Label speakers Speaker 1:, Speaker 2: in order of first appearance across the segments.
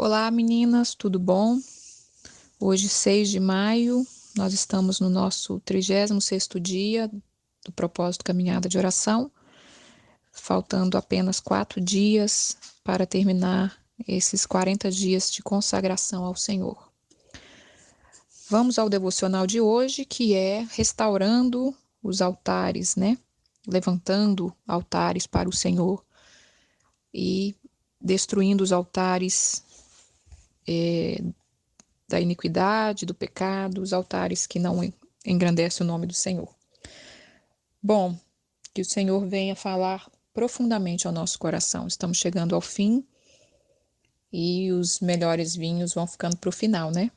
Speaker 1: Olá, meninas, tudo bom? Hoje, 6 de maio, nós estamos no nosso 36º dia do propósito Caminhada de Oração, faltando apenas 4 dias para terminar esses 40 dias de consagração ao Senhor. Vamos ao devocional de hoje, que é restaurando os altares, né? Levantando altares para o Senhor e destruindo os altares da iniquidade, do pecado, os altares que não engrandecem o nome do Senhor. Bom, que o Senhor venha falar profundamente ao nosso coração. Estamos chegando ao fim e os melhores vinhos vão ficando para o final, né?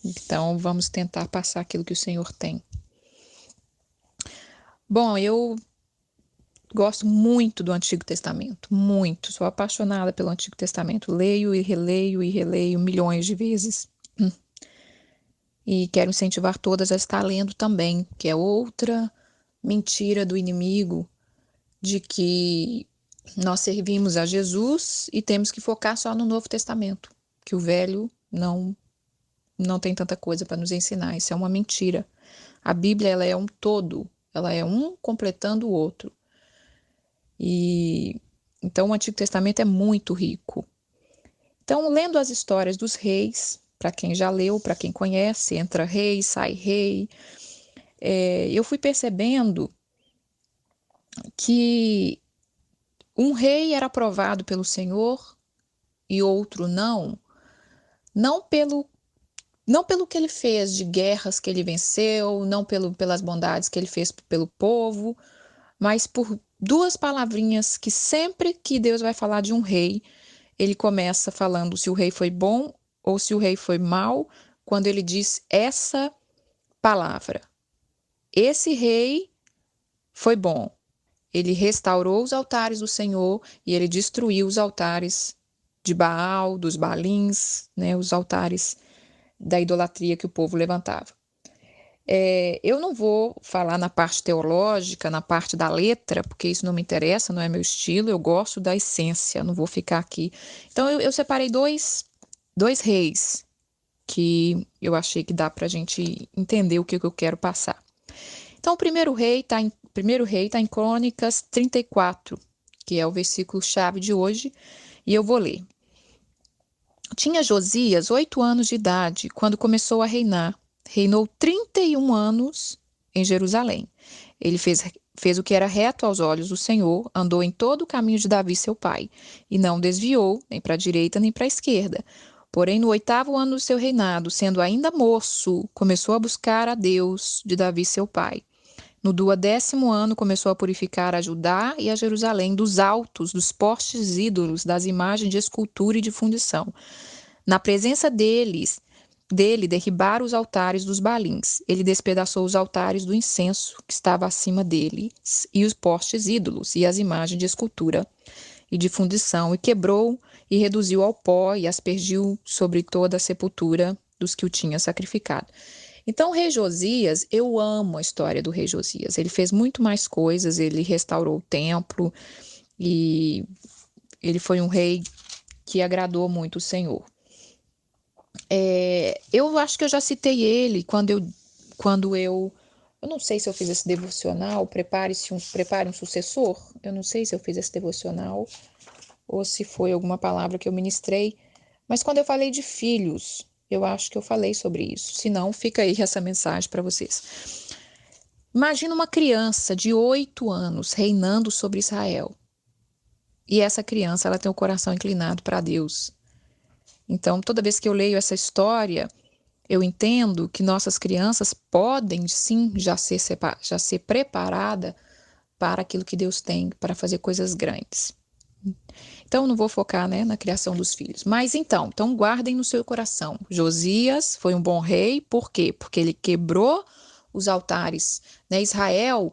Speaker 1: Então, vamos tentar passar aquilo que o Senhor tem. Bom, eu gosto muito do Antigo Testamento, muito. Sou apaixonada pelo Antigo Testamento. Leio e releio milhões de vezes. E quero incentivar todas a estar lendo também, que é outra mentira do inimigo de que nós servimos a Jesus e temos que focar só no Novo Testamento, que o Velho não tem tanta coisa para nos ensinar. Isso é uma mentira. A Bíblia, ela é um todo, ela é um completando o outro. E então o Antigo Testamento é muito rico. Então, lendo as histórias dos reis, para quem já leu, para quem conhece, entra rei, sai rei, eu fui percebendo que um rei era aprovado pelo Senhor e outro não pelo que ele fez de guerras que ele venceu, não pelas bondades que ele fez pelo povo, mas por duas palavrinhas que sempre que Deus vai falar de um rei, ele começa falando se o rei foi bom ou se o rei foi mau, quando ele diz essa palavra. Esse rei foi bom. Ele restaurou os altares do Senhor e ele destruiu os altares de Baal, dos Baalins, né, os altares da idolatria que o povo levantava. Eu não vou falar na parte teológica, na parte da letra, porque isso não me interessa, não é meu estilo, eu gosto da essência, não vou ficar aqui. Então eu separei dois reis que eu achei que dá para a gente entender o que eu quero passar. Então o primeiro rei está em Crônicas 34, que é o versículo-chave de hoje, e eu vou ler. Tinha Josias 8 anos de idade quando começou a reinar. Reinou 31 anos em Jerusalém. Ele fez o que era reto aos olhos do Senhor, andou em todo o caminho de Davi, seu pai, e não desviou, nem para a direita nem para a esquerda. Porém, no 8º ano do seu reinado, sendo ainda moço, começou a buscar a Deus de Davi, seu pai. No 12º ano, começou a purificar a Judá e a Jerusalém dos altos, dos postes ídolos, das imagens de escultura e de fundição. Na presença dele, derribaram os altares dos Baalins. Ele despedaçou os altares do incenso que estava acima deles e os postes ídolos e as imagens de escultura e de fundição, e quebrou e reduziu ao pó e aspergiu sobre toda a sepultura dos que o tinham sacrificado. Então, o rei Josias, eu amo a história do rei Josias. Ele fez muito mais coisas, ele restaurou o templo e ele foi um rei que agradou muito o Senhor. Eu acho que eu já citei ele quando eu não sei se eu fiz esse devocional, prepare um sucessor. Eu não sei se eu fiz esse devocional ou se foi alguma palavra que eu ministrei, mas quando eu falei de filhos, eu acho que eu falei sobre isso. Se não, fica aí essa mensagem para vocês. Imagina uma criança de 8 anos reinando sobre Israel. E essa criança, ela tem o coração inclinado para Deus. Então, toda vez que eu leio essa história, eu entendo que nossas crianças podem, sim, já ser preparada para aquilo que Deus tem, para fazer coisas grandes. Então, não vou focar, né, na criação dos filhos. Mas então guardem no seu coração. Josias foi um bom rei, por quê? Porque ele quebrou os altares, né? Israel,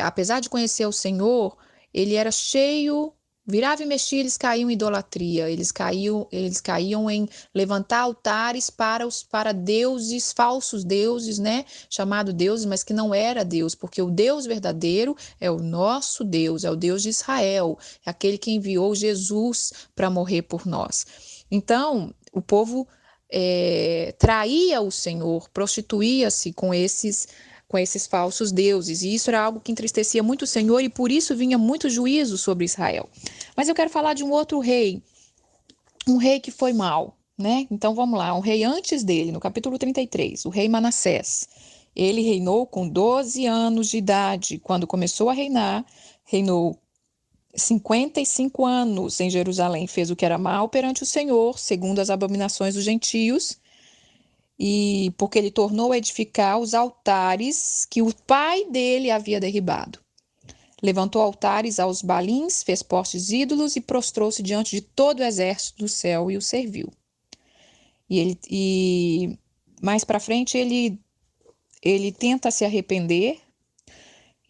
Speaker 1: apesar de conhecer o Senhor, ele era cheio, virava e mexia, eles caíam em idolatria, eles caíam em levantar altares para deuses, falsos deuses, né? Chamado deuses, mas que não era Deus, porque o Deus verdadeiro é o nosso Deus, é o Deus de Israel, é aquele que enviou Jesus para morrer por nós. Então, o povo traía o Senhor, prostituía-se com esses falsos deuses. E isso era algo que entristecia muito o Senhor e por isso vinha muito juízo sobre Israel. Mas eu quero falar de um outro rei, um rei que foi mau, né? Então vamos lá, um rei antes dele, no capítulo 33, o rei Manassés. Ele reinou com 12 anos de idade. Quando começou a reinar, reinou 55 anos em Jerusalém, fez o que era mal perante o Senhor, segundo as abominações dos gentios, e porque ele tornou a edificar os altares que o pai dele havia derribado. Levantou altares aos Balins, fez postes ídolos e prostrou-se diante de todo o exército do céu e o serviu. E mais para frente ele tenta se arrepender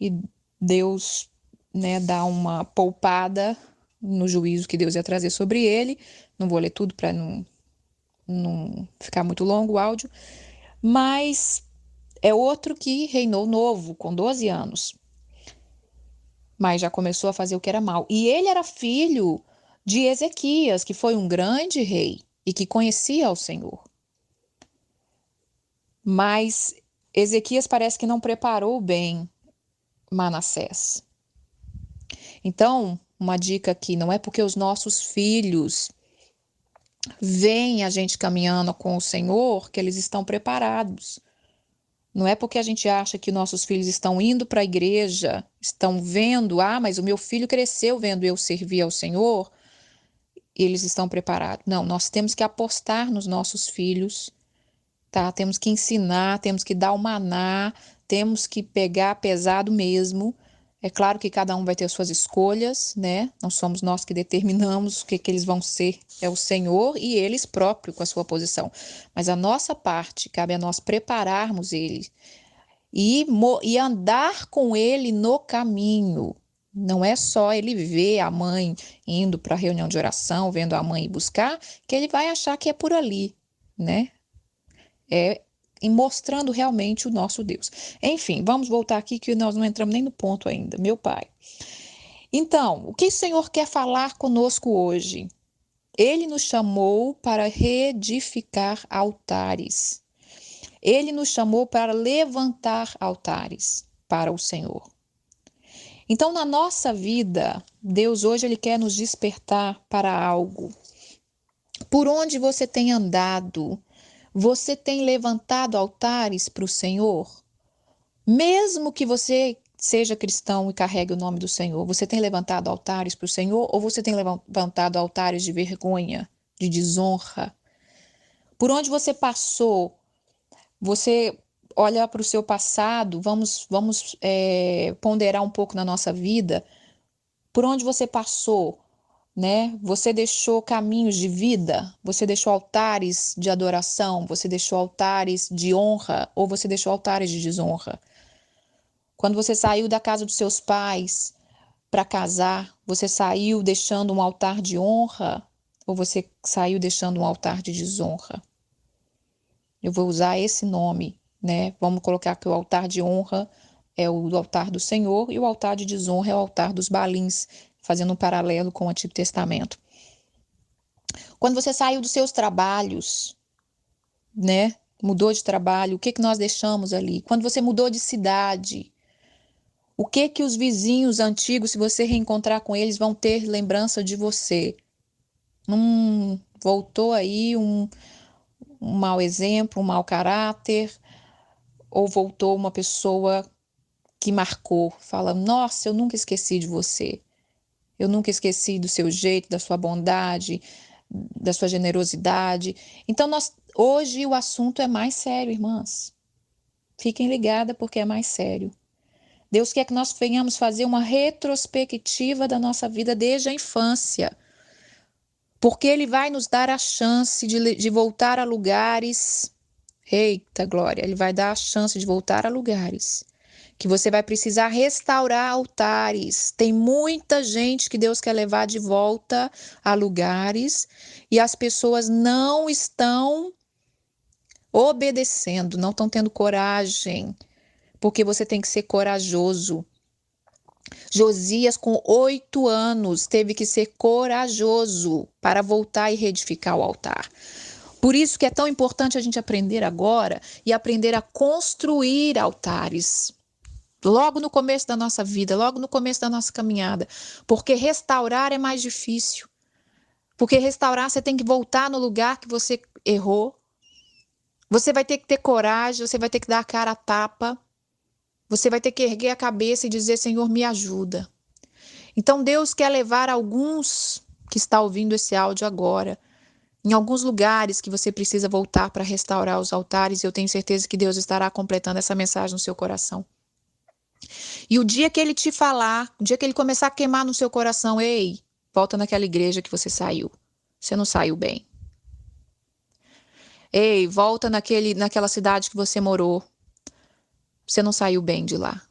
Speaker 1: e Deus, né, dá uma poupada no juízo que Deus ia trazer sobre ele. Não vou ler tudo para não ficar muito longo o áudio, mas é outro que reinou novo, com 12 anos, mas já começou a fazer o que era mal. E ele era filho de Ezequias, que foi um grande rei e que conhecia o Senhor. Mas Ezequias parece que não preparou bem Manassés. Então, uma dica aqui, não é porque os nossos filhos veem a gente caminhando com o Senhor que eles estão preparados. Não é porque a gente acha que nossos filhos estão indo para a igreja, estão vendo, mas o meu filho cresceu vendo eu servir ao Senhor, eles estão preparados. Não, nós temos que apostar nos nossos filhos, tá? Temos que ensinar, temos que dar o maná, temos que pegar pesado mesmo. É claro que cada um vai ter suas escolhas, né? Não somos nós que determinamos o que eles vão ser, é o Senhor e eles próprios com a sua posição. Mas a nossa parte, cabe a nós prepararmos ele e andar com ele no caminho. Não é só ele ver a mãe indo para a reunião de oração, vendo a mãe ir buscar, que ele vai achar que é por ali, né? É mostrando realmente o nosso Deus. Enfim, vamos voltar aqui que nós não entramos nem no ponto ainda, meu Pai. Então, o que o Senhor quer falar conosco hoje? Ele nos chamou para reedificar altares. Ele nos chamou para levantar altares para o Senhor. Então, na nossa vida, Deus hoje ele quer nos despertar para algo. Por onde você tem andado? Você tem levantado altares para o Senhor? Mesmo que você seja cristão e carregue o nome do Senhor, você tem levantado altares para o Senhor ou você tem levantado altares de vergonha, de desonra? Por onde você passou? Você olha para o seu passado, vamos ponderar um pouco na nossa vida. Por onde você passou? Né? Você deixou caminhos de vida? Você deixou altares de adoração? Você deixou altares de honra? Ou você deixou altares de desonra? Quando você saiu da casa dos seus pais para casar, você saiu deixando um altar de honra? Ou você saiu deixando um altar de desonra? Eu vou usar esse nome, né? Vamos colocar que o altar de honra é o altar do Senhor e o altar de desonra é o altar dos Balins, fazendo um paralelo com o Antigo Testamento. Quando você saiu dos seus trabalhos, né? Mudou de trabalho, o que nós deixamos ali? Quando você mudou de cidade, o que os vizinhos antigos, se você reencontrar com eles, vão ter lembrança de você? Voltou aí um mau exemplo, um mau caráter, ou voltou uma pessoa que marcou, fala, nossa, eu nunca esqueci de você. Eu nunca esqueci do seu jeito, da sua bondade, da sua generosidade. Então, hoje o assunto é mais sério, irmãs. Fiquem ligadas porque é mais sério. Deus quer que nós venhamos fazer uma retrospectiva da nossa vida desde a infância. Porque Ele vai nos dar a chance de voltar a lugares. Eita, glória! Ele vai dar a chance de voltar a lugares que você vai precisar restaurar altares. Tem muita gente que Deus quer levar de volta a lugares e as pessoas não estão obedecendo, não estão tendo coragem, porque você tem que ser corajoso. Josias, com 8 anos, teve que ser corajoso para voltar e reedificar o altar. Por isso que é tão importante a gente aprender agora e aprender a construir altares. Logo no começo da nossa vida, logo no começo da nossa caminhada. Porque restaurar é mais difícil. Porque restaurar, você tem que voltar no lugar que você errou. Você vai ter que ter coragem, você vai ter que dar a cara a tapa. Você vai ter que erguer a cabeça e dizer, Senhor, me ajuda. Então Deus quer levar alguns que está ouvindo esse áudio agora, em alguns lugares que você precisa voltar para restaurar os altares, e eu tenho certeza que Deus estará completando essa mensagem no seu coração. E o dia que Ele te falar, o dia que Ele começar a queimar no seu coração, ei, volta naquela igreja que você saiu. Você não saiu bem. Ei, volta naquela cidade que você morou. Você não saiu bem de lá.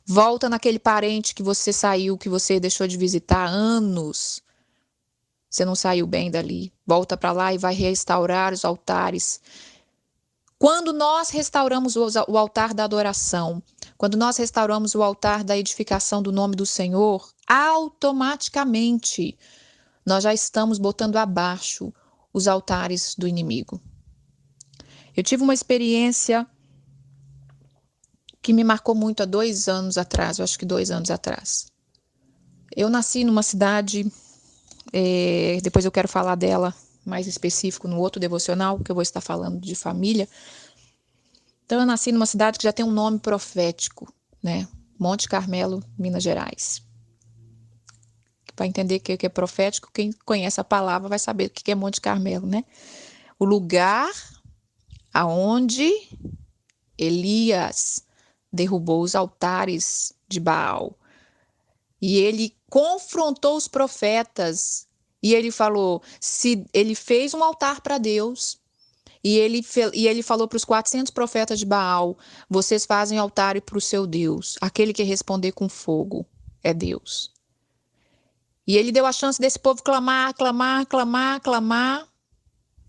Speaker 1: Volta naquele parente que você saiu, que você deixou de visitar há anos. Você não saiu bem dali. Volta para lá e vai restaurar os altares. Quando nós restauramos o altar da adoração, quando nós restauramos o altar da edificação do nome do Senhor, automaticamente nós já estamos botando abaixo os altares do inimigo. Eu tive uma experiência que me marcou muito há 2 anos atrás, eu acho que 2 anos atrás. Eu nasci numa cidade, depois eu quero falar dela mais específico no outro devocional, que eu vou estar falando de família. Então eu nasci numa cidade que já tem um nome profético, né? Monte Carmelo, Minas Gerais. Para entender o que é profético, quem conhece a palavra vai saber o que é Monte Carmelo, né? O lugar aonde Elias derrubou os altares de Baal. E ele confrontou os profetas. E ele falou, se ele fez um altar para Deus, e ele falou para os 400 profetas de Baal, vocês fazem altar para o seu Deus. Aquele que responder com fogo é Deus. E ele deu a chance desse povo clamar, clamar, clamar, clamar.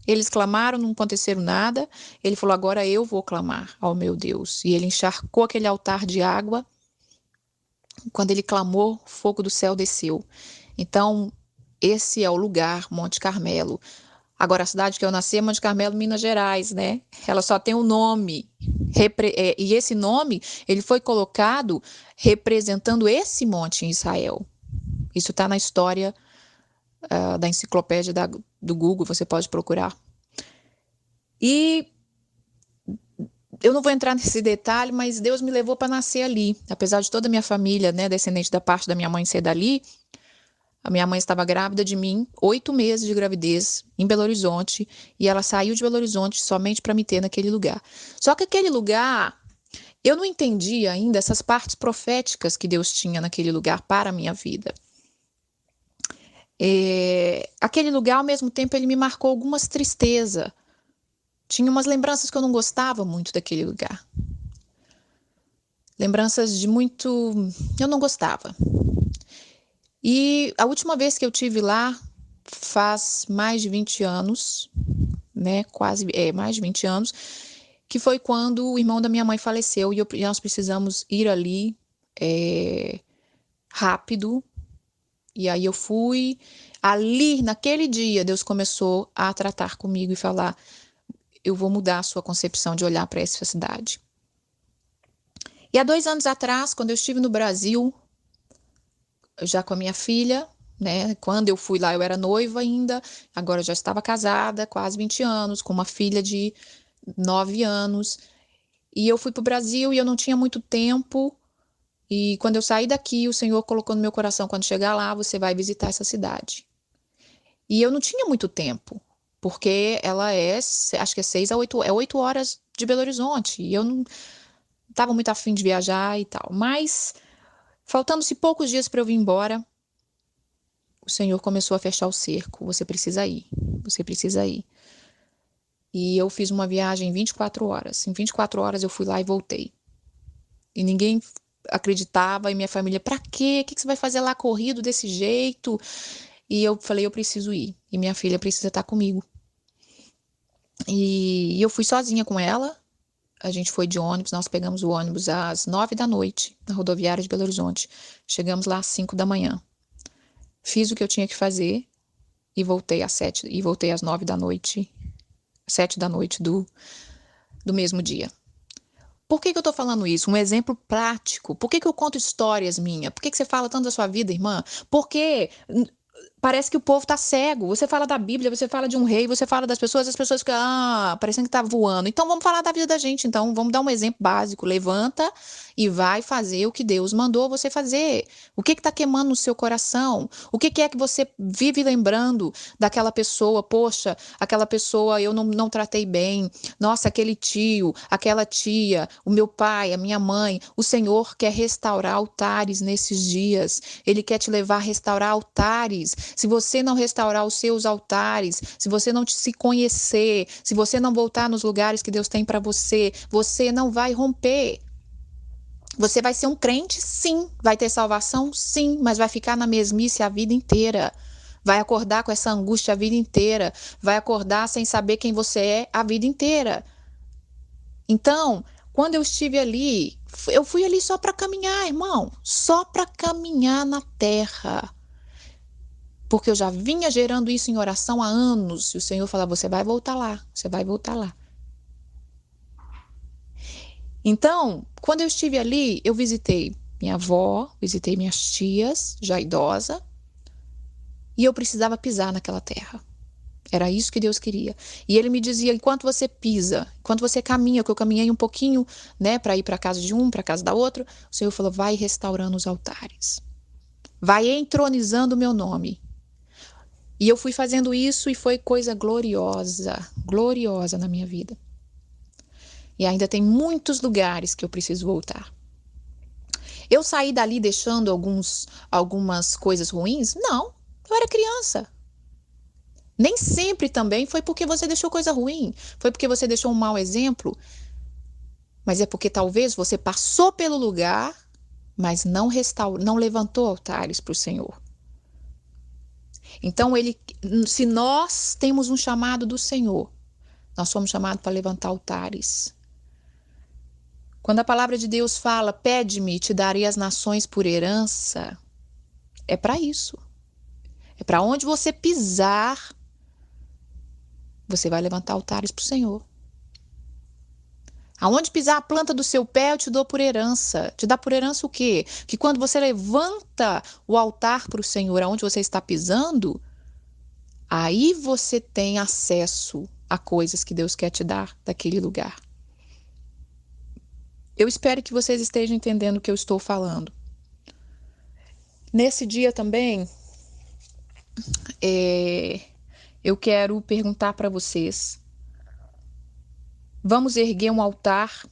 Speaker 1: Eles clamaram, não aconteceu nada. Ele falou, agora eu vou clamar ao meu Deus. E ele encharcou aquele altar de água. Quando ele clamou, o fogo do céu desceu. Então, esse é o lugar, Monte Carmelo. Agora, a cidade que eu nasci é Monte Carmelo, Minas Gerais, né? Ela só tem um nome. E esse nome, ele foi colocado representando esse monte em Israel. Isso está na história da enciclopédia do Google, você pode procurar. E eu não vou entrar nesse detalhe, mas Deus me levou para nascer ali. Apesar de toda a minha família, né, descendente da parte da minha mãe ser dali, a minha mãe estava grávida de mim, 8 meses de gravidez, em Belo Horizonte, e ela saiu de Belo Horizonte somente para me ter naquele lugar. Só que aquele lugar, eu não entendi ainda essas partes proféticas que Deus tinha naquele lugar para a minha vida. Aquele lugar, ao mesmo tempo, ele me marcou algumas tristezas. Tinha umas lembranças que eu não gostava muito daquele lugar. Lembranças de muito... eu não gostava. E a última vez que eu tive lá, faz mais de 20 anos, né? Mais de 20 anos, que foi quando o irmão da minha mãe faleceu e nós precisamos ir ali rápido. E aí eu fui. Ali, naquele dia, Deus começou a tratar comigo e falar, eu vou mudar a sua concepção de olhar para essa cidade. E há 2 anos atrás, quando eu estive no Brasil, já com a minha filha, né? Quando eu fui lá, eu era noiva ainda, agora eu já estava casada, quase 20 anos, com uma filha de 9 anos. E eu fui para o Brasil e eu não tinha muito tempo. E quando eu saí daqui, o Senhor colocou no meu coração, quando chegar lá, você vai visitar essa cidade. E eu não tinha muito tempo, porque ela acho que é 6 a 8 horas de Belo Horizonte. E eu não estava muito afim de viajar e tal. Mas, faltando-se poucos dias para eu vir embora, o Senhor começou a fechar o cerco. Você precisa ir, você precisa ir. E eu fiz uma viagem em 24 horas. Em 24 horas eu fui lá e voltei. E ninguém acreditava, e minha família, pra quê? O que você vai fazer lá corrido desse jeito? E eu falei, eu preciso ir. E minha filha precisa estar comigo. E eu fui sozinha com ela. a gente foi de ônibus, nós pegamos o ônibus às 9 da noite, na rodoviária de Belo Horizonte. Chegamos lá às 5 da manhã. Fiz o que eu tinha que fazer e voltei às 9 da noite, 7 da noite do mesmo dia. Por que eu tô falando isso? Um exemplo prático. Por que eu conto histórias minhas? Por que você fala tanto da sua vida, irmã? Porque parece que o povo tá cego. Você fala da Bíblia, você fala de um rei, você fala das pessoas, as pessoas ficam, parecendo que tá voando. Então vamos falar da vida da gente, então. Vamos dar um exemplo básico. Levanta e vai fazer o que Deus mandou você fazer. O que tá queimando no seu coração? O que é que você vive lembrando daquela pessoa? Poxa, aquela pessoa eu não tratei bem. Nossa, aquele tio, aquela tia, o meu pai, a minha mãe. O Senhor quer restaurar altares nesses dias. Ele quer te levar a restaurar altares. Se você não restaurar os seus altares, se você não se conhecer, se você não voltar nos lugares que Deus tem para você, você não vai romper. Você vai ser um crente, sim. Vai ter salvação, sim. Mas vai ficar na mesmice a vida inteira. Vai acordar com essa angústia a vida inteira. Vai acordar sem saber quem você é a vida inteira. Então, quando eu estive ali, eu fui ali só para caminhar, irmão. Só para caminhar na terra. Porque eu já vinha gerando isso em oração há anos. E o Senhor fala, você vai voltar lá, você vai voltar lá. Então, quando eu estive ali, eu visitei minha avó, visitei minhas tias, já idosa. E eu precisava pisar naquela terra. Era isso que Deus queria. E ele me dizia, enquanto você pisa, enquanto você caminha, que eu caminhei um pouquinho, né, para ir para a casa de um, para a casa da outra, o Senhor falou, vai restaurando os altares. Vai entronizando o meu nome. E eu fui fazendo isso e foi coisa gloriosa, gloriosa na minha vida. E ainda tem muitos lugares que eu preciso voltar. Eu saí dali deixando algumas coisas ruins? Não, eu era criança. Nem sempre também foi porque você deixou coisa ruim, foi porque você deixou um mau exemplo, mas é porque talvez você passou pelo lugar, mas não levantou altares para o Senhor. Então, se nós temos um chamado do Senhor, nós somos chamados para levantar altares. Quando a palavra de Deus fala, pede-me e te darei as nações por herança, é para isso. É para onde você pisar, você vai levantar altares para o Senhor. Aonde pisar a planta do seu pé, eu te dou por herança. Te dá por herança o quê? Que quando você levanta o altar para o Senhor, aonde você está pisando, aí você tem acesso a coisas que Deus quer te dar daquele lugar. Eu espero que vocês estejam entendendo o que eu estou falando. Nesse dia também, eu quero perguntar para vocês, vamos erguer um altar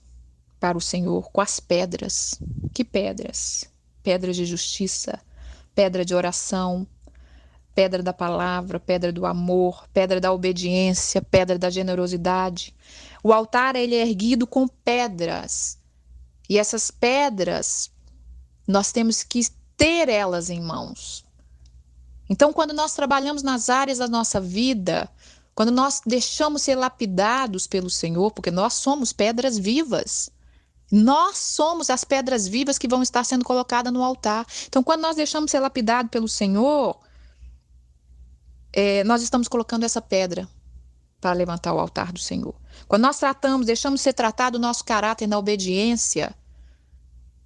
Speaker 1: para o Senhor com as pedras. Que pedras? Pedras de justiça, pedra de oração, pedra da palavra, pedra do amor, pedra da obediência, pedra da generosidade. O altar ele é erguido com pedras. E essas pedras, nós temos que ter elas em mãos. Então, quando nós trabalhamos nas áreas da nossa vida, quando nós deixamos ser lapidados pelo Senhor, porque nós somos pedras vivas, nós somos as pedras vivas que vão estar sendo colocadas no altar. Então, quando nós deixamos ser lapidados pelo Senhor, nós estamos colocando essa pedra para levantar o altar do Senhor. Quando nós deixamos ser tratado o nosso caráter na obediência,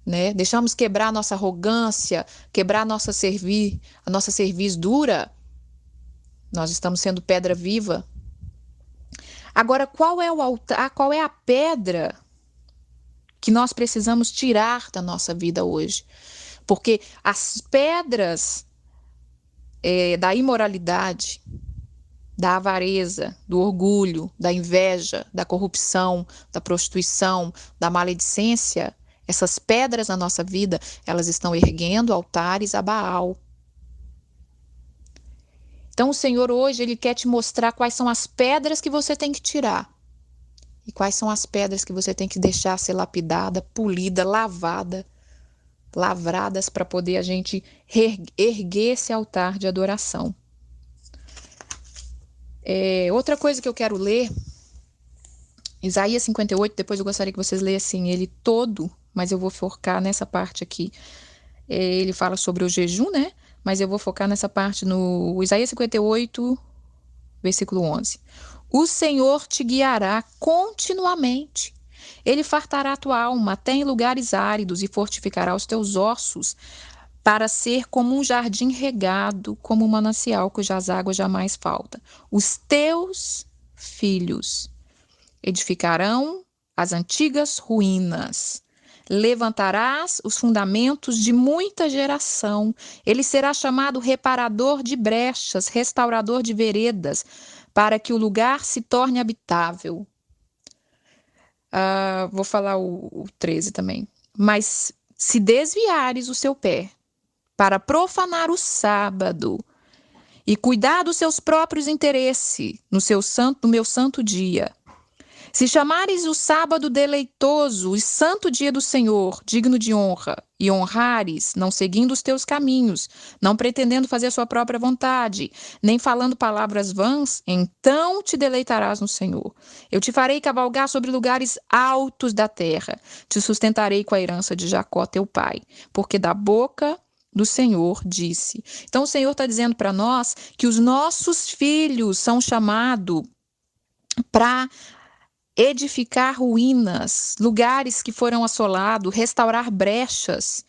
Speaker 1: né? Deixamos quebrar a nossa arrogância, quebrar a nossa cerviz dura, nós estamos sendo pedra viva. Agora, qual é o altar, qual é a pedra que nós precisamos tirar da nossa vida hoje? Porque as pedras da imoralidade, da avareza, do orgulho, da inveja, da corrupção, da prostituição, da maledicência, essas pedras na nossa vida, elas estão erguendo altares a Baal. Então o Senhor hoje, Ele quer te mostrar quais são as pedras que você tem que tirar. E quais são as pedras que você tem que deixar ser lapidada, polida, lavradas para poder a gente erguer esse altar de adoração. Outra coisa que eu quero ler Isaías 58, depois eu gostaria que vocês lessem ele todo, mas eu vou focar nessa parte aqui. Ele fala sobre o jejum, né? Mas eu vou focar nessa parte no Isaías 58, versículo 11. O Senhor te guiará continuamente. Ele fartará a tua alma até em lugares áridos e fortificará os teus ossos, para ser como um jardim regado, como um manancial cujas águas jamais faltam. Os teus filhos edificarão as antigas ruínas. Levantarás os fundamentos de muita geração. Ele será chamado reparador de brechas, restaurador de veredas, para que o lugar se torne habitável. Vou falar o 13 também. Mas se desviares o seu pé para profanar o sábado e cuidar dos seus próprios interesses no meu santo dia, se chamares o sábado deleitoso e santo dia do Senhor, digno de honra, e honrares, não seguindo os teus caminhos, não pretendendo fazer a sua própria vontade, nem falando palavras vãs, então te deleitarás no Senhor. Eu te farei cavalgar sobre lugares altos da terra, te sustentarei com a herança de Jacó, teu pai, porque da boca do Senhor disse. Então o Senhor está dizendo para nós que os nossos filhos são chamados para edificar ruínas, lugares que foram assolados, restaurar brechas,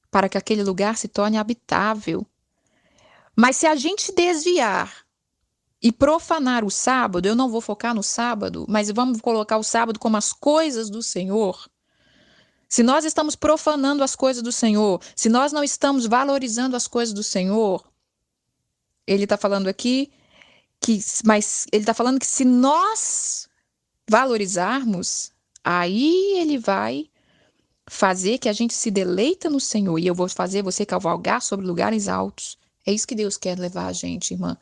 Speaker 1: para que aquele lugar se torne habitável. Mas se a gente desviar e profanar o sábado, eu não vou focar no sábado, mas vamos colocar o sábado como as coisas do Senhor. Se nós estamos profanando as coisas do Senhor, se nós não estamos valorizando as coisas do Senhor, ele está falando aqui mas ele está falando que se nós valorizarmos, aí ele vai fazer que a gente se deleita no Senhor, e eu vou fazer você cavalgar sobre lugares altos. É isso que Deus quer levar a gente, irmã.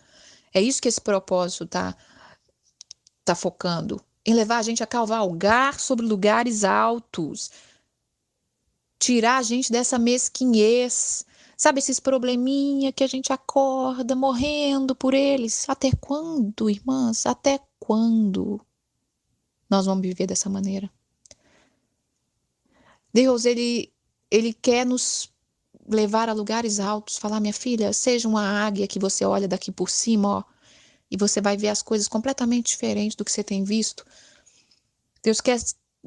Speaker 1: É isso que esse propósito tá focando, em levar a gente a cavalgar sobre lugares altos, tirar a gente dessa mesquinhez, sabe, esses probleminha que a gente acorda morrendo por eles. Até quando, irmãs? Até quando nós vamos viver dessa maneira? Deus, ele quer nos levar a lugares altos, falar, minha filha, seja uma águia que você olha daqui por cima, ó, e você vai ver as coisas completamente diferentes do que você tem visto. Deus quer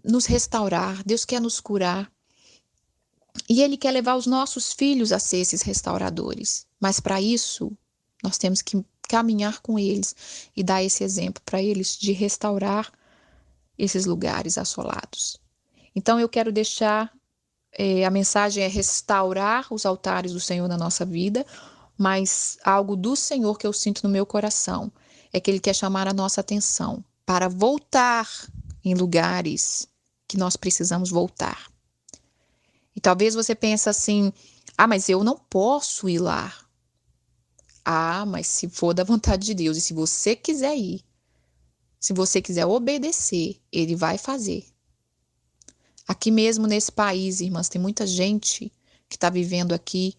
Speaker 1: nos restaurar, Deus quer nos curar. E Ele quer levar os nossos filhos a ser esses restauradores. Mas para isso, nós temos que caminhar com eles e dar esse exemplo para eles de restaurar esses lugares assolados. Então eu quero deixar, a mensagem é restaurar os altares do Senhor na nossa vida, mas algo do Senhor que eu sinto no meu coração é que Ele quer chamar a nossa atenção para voltar em lugares que nós precisamos voltar. E talvez você pense assim, mas eu não posso ir lá. Mas se for da vontade de Deus e se você quiser ir, se você quiser obedecer, Ele vai fazer. Aqui mesmo nesse país, irmãs, tem muita gente que está vivendo aqui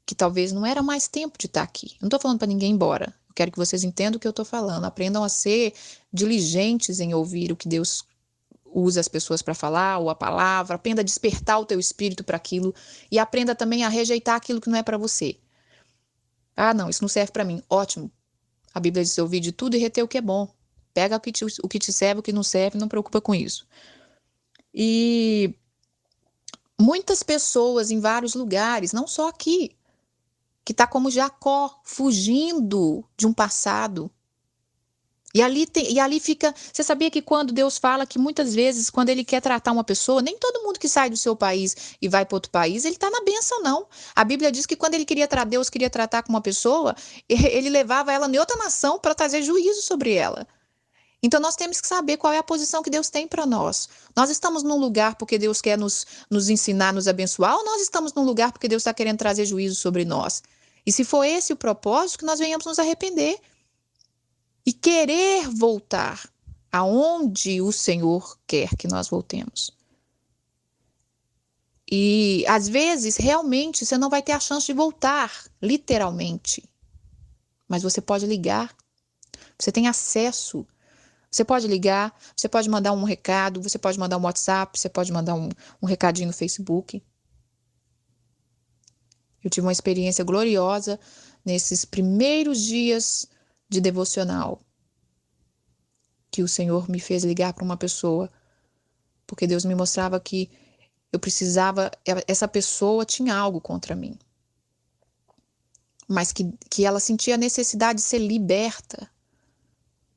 Speaker 1: que talvez não era mais tempo de estar aqui. Não estou falando para ninguém ir embora. Eu quero que vocês entendam o que eu estou falando. Aprendam a ser diligentes em ouvir o que Deus usa as pessoas para falar, ou a palavra. Aprenda a despertar o teu espírito para aquilo e aprenda também a rejeitar aquilo que não é para você. Não, isso não serve para mim. Ótimo. A Bíblia diz ouvir de tudo e reter o que é bom. Pega o que te serve, o que não serve, não preocupa com isso. E muitas pessoas em vários lugares, não só aqui, que está como Jacó, fugindo de um passado. E ali fica... Você sabia que quando Deus fala que muitas vezes, quando Ele quer tratar uma pessoa, nem todo mundo que sai do seu país e vai para outro país, ele está na bênção, não. A Bíblia diz que quando Deus queria tratar com uma pessoa, Ele levava ela em outra nação para trazer juízo sobre ela. Então nós temos que saber qual é a posição que Deus tem para nós. Nós estamos num lugar porque Deus quer nos ensinar, nos abençoar, ou nós estamos num lugar porque Deus está querendo trazer juízo sobre nós? E se for esse o propósito, que nós venhamos nos arrepender e querer voltar aonde o Senhor quer que nós voltemos. E às vezes, realmente, você não vai ter a chance de voltar, literalmente. Mas você pode ligar. Você tem acesso. Você pode ligar, você pode mandar um recado, você pode mandar um WhatsApp, você pode mandar um recadinho no Facebook. Eu tive uma experiência gloriosa nesses primeiros dias de devocional, que o Senhor me fez ligar para uma pessoa, porque Deus me mostrava que eu precisava, essa pessoa tinha algo contra mim, mas que ela sentia a necessidade de ser liberta.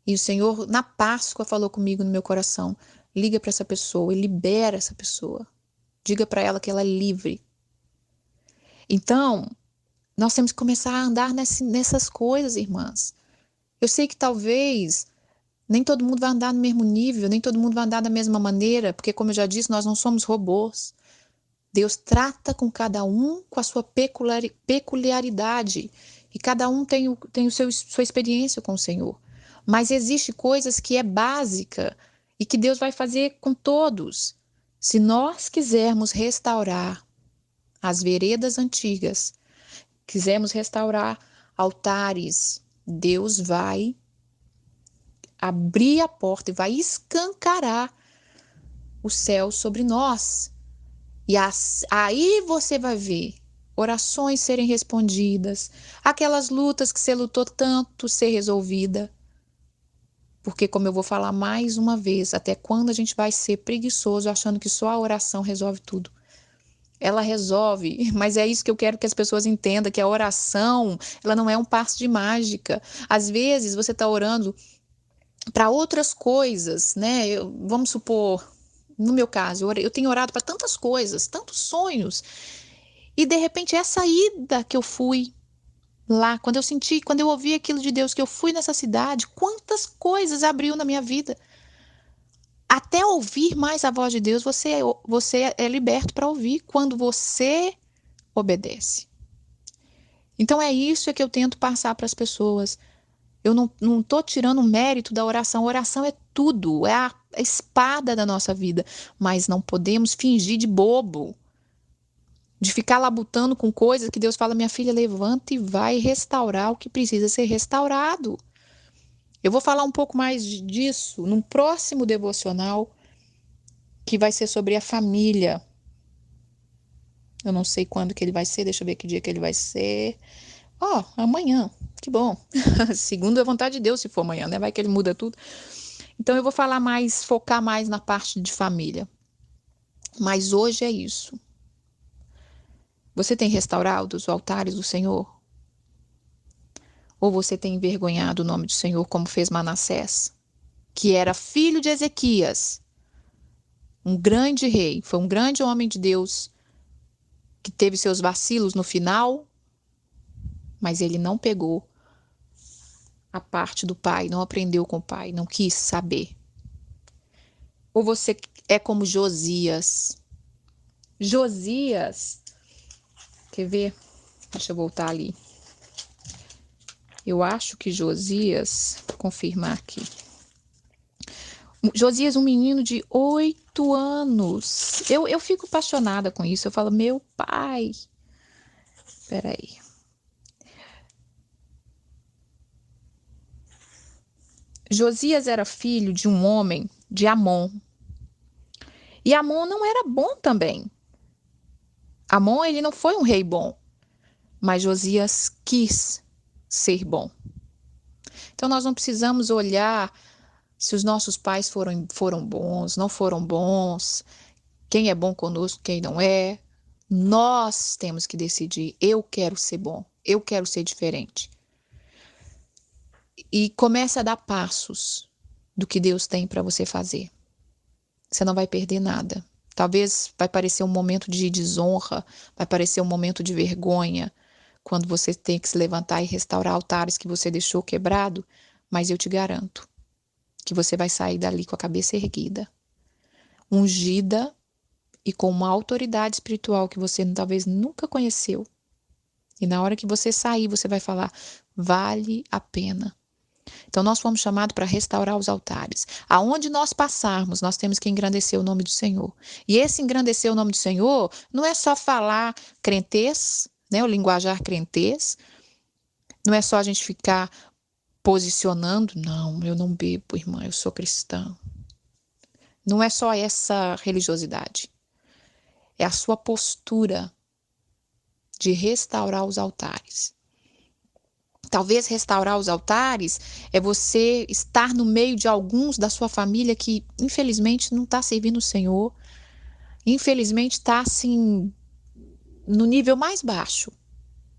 Speaker 1: E o Senhor, na Páscoa, falou comigo no meu coração: liga para essa pessoa e libera essa pessoa. Diga para ela que ela é livre. Então, nós temos que começar a andar nessas coisas, irmãs. Eu sei que talvez nem todo mundo vai andar no mesmo nível, nem todo mundo vai andar da mesma maneira, porque, como eu já disse, nós não somos robôs. Deus trata com cada um com a sua peculiaridade. E cada um tem sua experiência com o Senhor. Mas existe coisas que é básica e que Deus vai fazer com todos. Se nós quisermos restaurar as veredas antigas, quisermos restaurar altares, Deus vai abrir a porta e vai escancarar o céu sobre nós. E aí você vai ver orações serem respondidas, aquelas lutas que você lutou tanto ser resolvida. Porque, como eu vou falar mais uma vez, até quando a gente vai ser preguiçoso achando que só a oração resolve tudo? Ela resolve, mas é isso que eu quero que as pessoas entendam, que a oração, ela não é um passe de mágica. Às vezes você está orando para outras coisas, né? Vamos supor, no meu caso, eu tenho orado para tantas coisas, tantos sonhos, e de repente essa ida que eu fui lá, quando eu ouvi aquilo de Deus, que eu fui nessa cidade, quantas coisas abriu na minha vida. Até ouvir mais a voz de Deus, você é liberto para ouvir quando você obedece. Então é isso que eu tento passar para as pessoas. Eu não estou tirando o mérito da oração. A oração é tudo, é a espada da nossa vida. Mas não podemos fingir de bobo, de ficar labutando com coisas que Deus fala: minha filha, levanta e vai restaurar o que precisa ser restaurado. Eu vou falar um pouco mais disso num próximo devocional, que vai ser sobre a família. Eu não sei quando que ele vai ser, deixa eu ver que dia que ele vai ser. Amanhã, que bom. Segundo a vontade de Deus, se for amanhã, né? Vai que ele muda tudo. Então eu vou falar mais, focar mais na parte de família. Mas hoje é isso. Você tem restaurado os altares do Senhor? Ou você tem envergonhado o nome do Senhor, como fez Manassés, que era filho de Ezequias, um grande rei, foi um grande homem de Deus, que teve seus vacilos no final, mas ele não pegou a parte do pai, não aprendeu com o pai, não quis saber. Ou você é como Josias. Josias, quer ver? Deixa eu voltar ali. Eu acho que Josias, vou confirmar aqui. Josias, um menino de 8 anos. Eu fico apaixonada com isso. Eu falo, meu pai. Peraí. Josias era filho de um homem de Amon. E Amon não era bom também. Amon, ele não foi um rei bom. Mas Josias quis ser bom. Então nós não precisamos olhar se os nossos pais foram bons, não foram bons, quem é bom conosco, quem não é. Nós temos que decidir: eu quero ser bom, eu quero ser diferente. E comece a dar passos do que Deus tem para você fazer. Você não vai perder nada. Talvez vai parecer um momento de desonra, vai parecer um momento de vergonha, quando você tem que se levantar e restaurar altares que você deixou quebrado, mas eu te garanto que você vai sair dali com a cabeça erguida, ungida e com uma autoridade espiritual que você talvez nunca conheceu. E na hora que você sair, você vai falar: vale a pena. Então nós fomos chamados para restaurar os altares. Aonde nós passarmos, nós temos que engrandecer o nome do Senhor. E esse engrandecer o nome do Senhor não é só falar crentez, né, o linguajar crentez. Não é só a gente ficar posicionando, não, eu não bebo, irmã, eu sou cristã. Não é só essa religiosidade, é a sua postura de restaurar os altares. Talvez restaurar os altares é você estar no meio de alguns da sua família que, infelizmente, não está servindo o Senhor, infelizmente está assim, no nível mais baixo,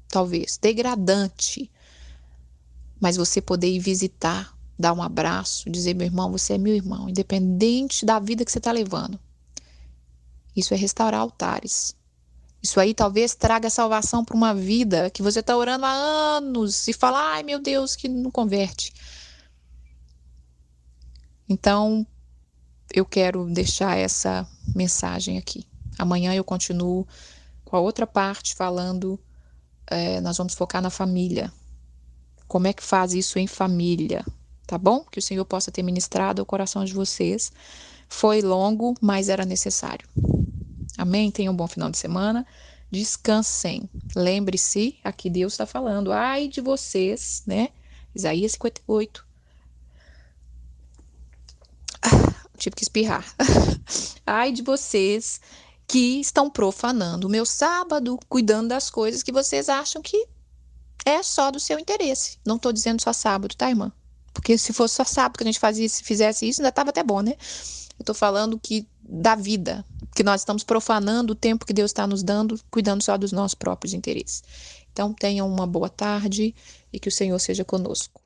Speaker 1: talvez, degradante. Mas você poder ir visitar, dar um abraço, dizer, meu irmão, você é meu irmão, independente da vida que você está levando. Isso é restaurar altares. Isso aí talvez traga salvação para uma vida que você está orando há anos e fala, ai meu Deus, que não converte. Então, eu quero deixar essa mensagem aqui. Amanhã eu continuo com a outra parte falando, nós vamos focar na família. Como é que faz isso em família? Tá bom? Que o Senhor possa ter ministrado ao coração de vocês. Foi longo, mas era necessário. Amém? Tenham um bom final de semana. Descansem. Lembre-se, aqui Deus está falando, ai de vocês, né? Isaías 58. Tive que espirrar. Ai de vocês que estão profanando o meu sábado, cuidando das coisas que vocês acham que é só do seu interesse. Não estou dizendo só sábado, tá, irmã? Porque se fosse só sábado que a gente fizesse isso, ainda estava até bom, né? Eu estou falando que da vida, que nós estamos profanando o tempo que Deus está nos dando, cuidando só dos nossos próprios interesses. Então, tenham uma boa tarde e que o Senhor seja conosco.